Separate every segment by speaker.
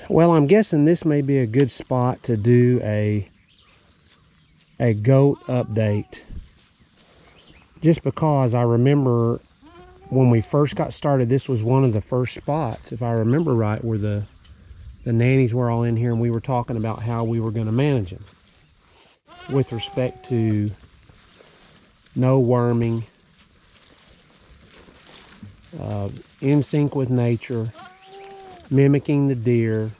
Speaker 1: Well, I'm guessing this may be a good spot to do a goat update. Just because I remember when we first got started, this was one of the first spots, if I remember right, where the nannies were all in here and we were talking about how we were going to manage them with respect to no worming, in sync with nature, mimicking the deer,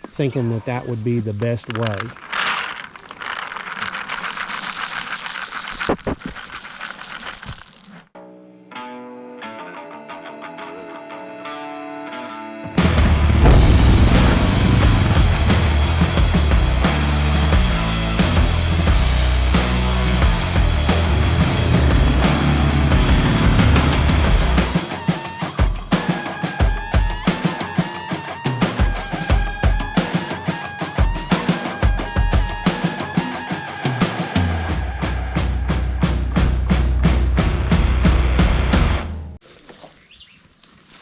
Speaker 1: thinking that that would be the best way.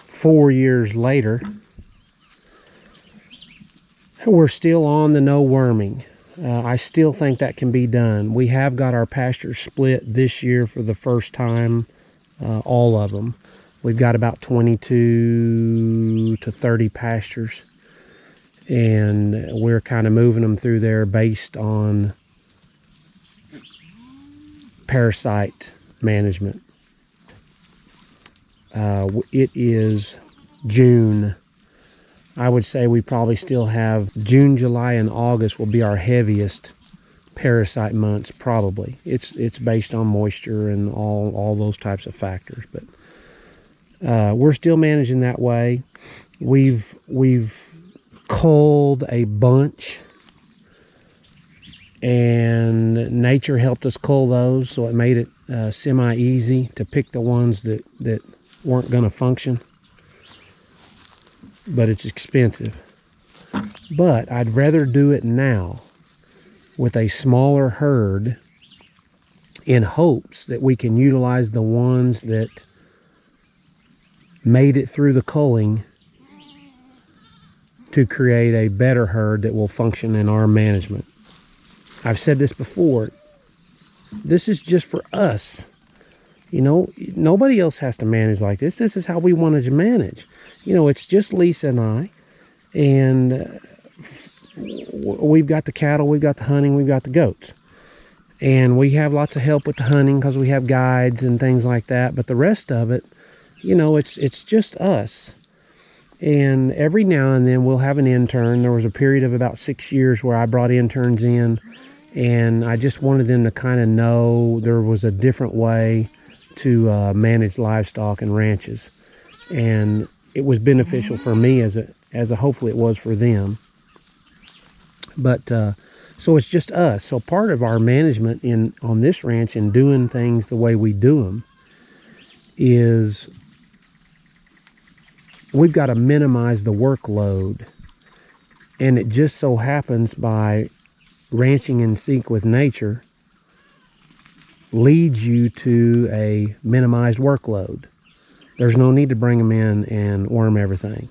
Speaker 1: Four years later, we're still on the no worming. I still think that can be done. We have got our pastures split this year for the first time, all of them. We've got about 22 to 30 pastures, and we're kind of moving them through there based on parasite management. It is June. I would say we probably still have June, July, and August will be our heaviest parasite months, probably. It's based on moisture and all those types of factors, but we're still managing that way. We've culled a bunch, and nature helped us cull those, so it made it semi-easy to pick the ones that weren't going to function. But it's expensive. But I'd rather do it now with a smaller herd in hopes that we can utilize the ones that made it through the culling to create a better herd that will function in our management. I've said this before. This is just for us. You know, nobody else has to manage like this. This is how we wanted to manage. You know, it's just Lisa and I, and we've got the cattle, we've got the hunting, we've got the goats. And we have lots of help with the hunting because we have guides and things like that. But the rest of it, you know, it's just us. And every now and then we'll have an intern. There was a period of about 6 years where I brought interns in, and I just wanted them to kind of know there was a different way to manage livestock and ranches. And it was beneficial for me as a hopefully it was for them. But so it's just us. So part of our management on this ranch and doing things the way we do them is we've got to minimize the workload. And it just so happens by ranching in sync with nature leads you to a minimized workload. There's no need to bring them in and worm everything.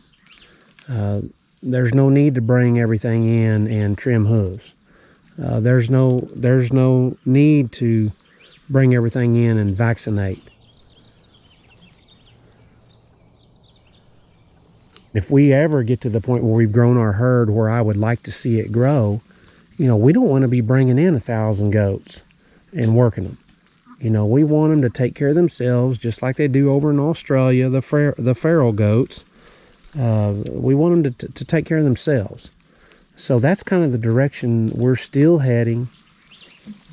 Speaker 1: There's no need to bring everything in and trim hooves. There's no need to bring everything in and vaccinate. If we ever get to the point where we've grown our herd where I would like to see it grow, you know, we don't want to be bringing in 1,000 goats and working them. You know, we want them to take care of themselves, just like they do over in Australia, the feral goats. We want them to take care of themselves. So that's kind of the direction we're still heading.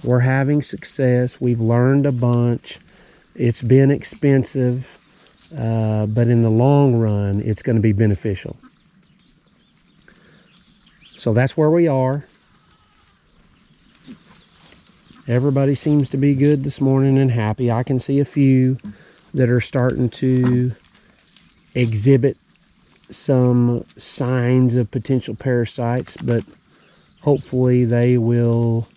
Speaker 1: We're having success. We've learned a bunch. It's been expensive, but in the long run, it's going to be beneficial. So that's where we are. Everybody seems to be good this morning and happy. I can see a few that are starting to exhibit some signs of potential parasites, but hopefully they will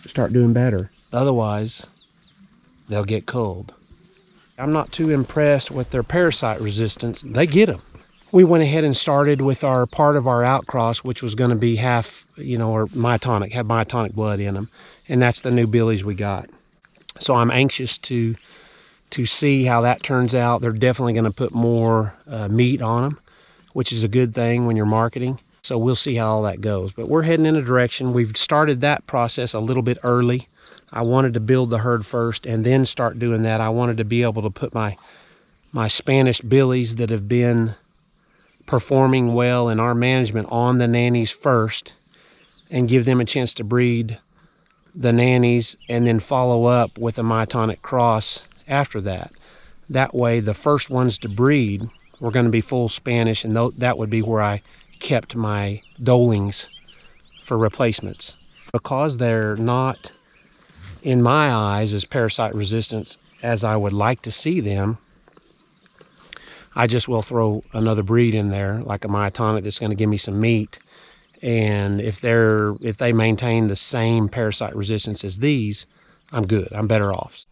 Speaker 1: start doing better. Otherwise, they'll get culled. I'm not too impressed with their parasite resistance. They get them. We went ahead and started with our part of our outcross, which was going to be half, or myotonic, have myotonic blood in them. And that's the new billies we got. So I'm anxious to see how that turns out. They're definitely going to put more meat on them, which is a good thing when you're marketing. So we'll see how all that goes. But we're heading in a direction. We've started that process a little bit early. I wanted to build the herd first and then start doing that. I wanted to be able to put my Spanish billies that have been performing well in our management on the nannies first and give them a chance to breed the nannies and then follow up with a myotonic cross after that. That way the first ones to breed were going to be full Spanish, and that would be where I kept my Dolings for replacements. Because they're not, in my eyes, as parasite resistant as I would like to see them, I just will throw another breed in there, like a myotonic that's going to give me some meat. And if they maintain the same parasite resistance as these, I'm good. I'm better off.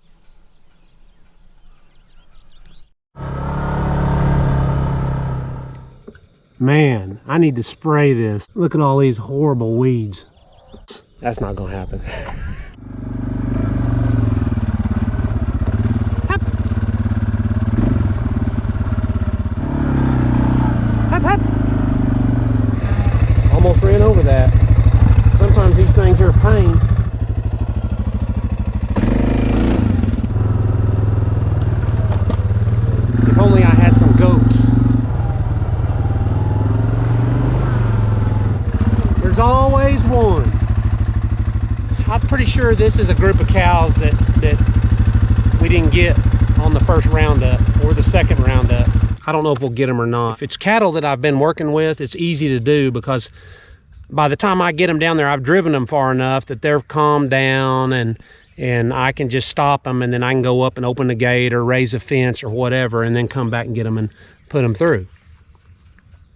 Speaker 1: Man, I need to spray this. Look at all these horrible weeds. That's not going to happen. Almost ran over that. Sometimes these things are a pain. If only I had some goats. There's always one. I'm pretty sure this is a group of cows that we didn't get on the first roundup or the second roundup. I don't know if we'll get them or not. If it's cattle that I've been working with, it's easy to do because by the time I get them down there, I've driven them far enough that they're calmed down and I can just stop them, and then I can go up and open the gate or raise a fence or whatever and then come back and get them and put them through.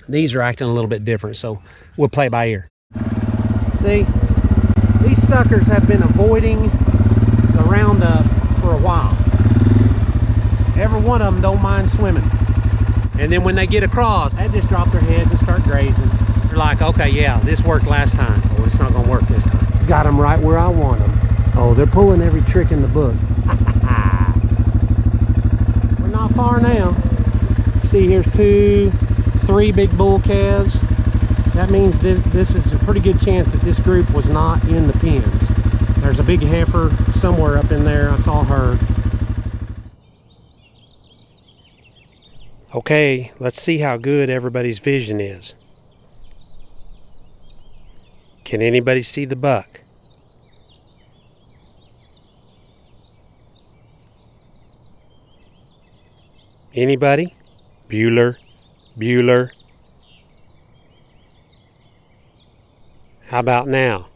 Speaker 1: These are acting a little bit different, so we'll play by ear. See, these suckers have been avoiding the roundup for a while. Every one of them don't mind swimming. And then when they get across, they just drop their heads and start grazing. They're like, okay, yeah, this worked last time. Well, it's not gonna work this time. Got them right where I want them. Oh, they're pulling every trick in the book. We're not far now. See, here's 2, 3 big bull calves. That means this is a pretty good chance that this group was not in the pens. There's a big heifer somewhere up in there. I saw her. Okay, let's see how good everybody's vision is. Can anybody see the buck? Anybody? Bueller? Bueller? How about now?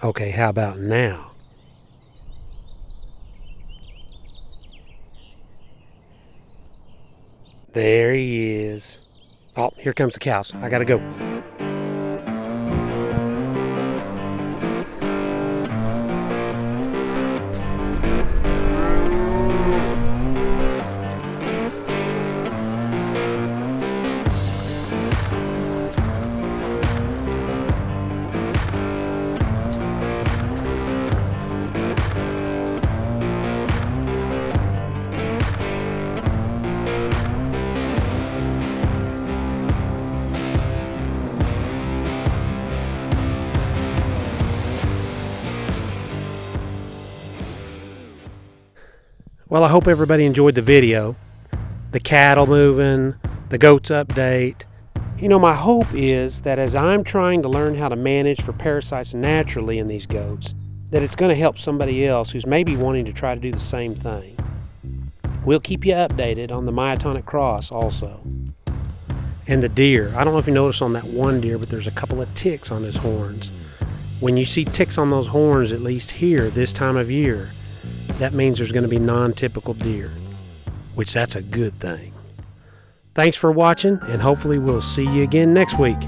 Speaker 1: Okay, how about now? There he is. Oh, here comes the cows. I gotta go. Well, I hope everybody enjoyed the video. The cattle moving, the goats update. You know, my hope is that as I'm trying to learn how to manage for parasites naturally in these goats, that it's going to help somebody else who's maybe wanting to try to do the same thing. We'll keep you updated on the myotonic cross also. And the deer. I don't know if you noticed on that one deer, but there's a couple of ticks on his horns. When you see ticks on those horns, at least here this time of year, that means there's going to be non-typical deer, which that's a good thing. Thanks for watching, and hopefully we'll see you again next week.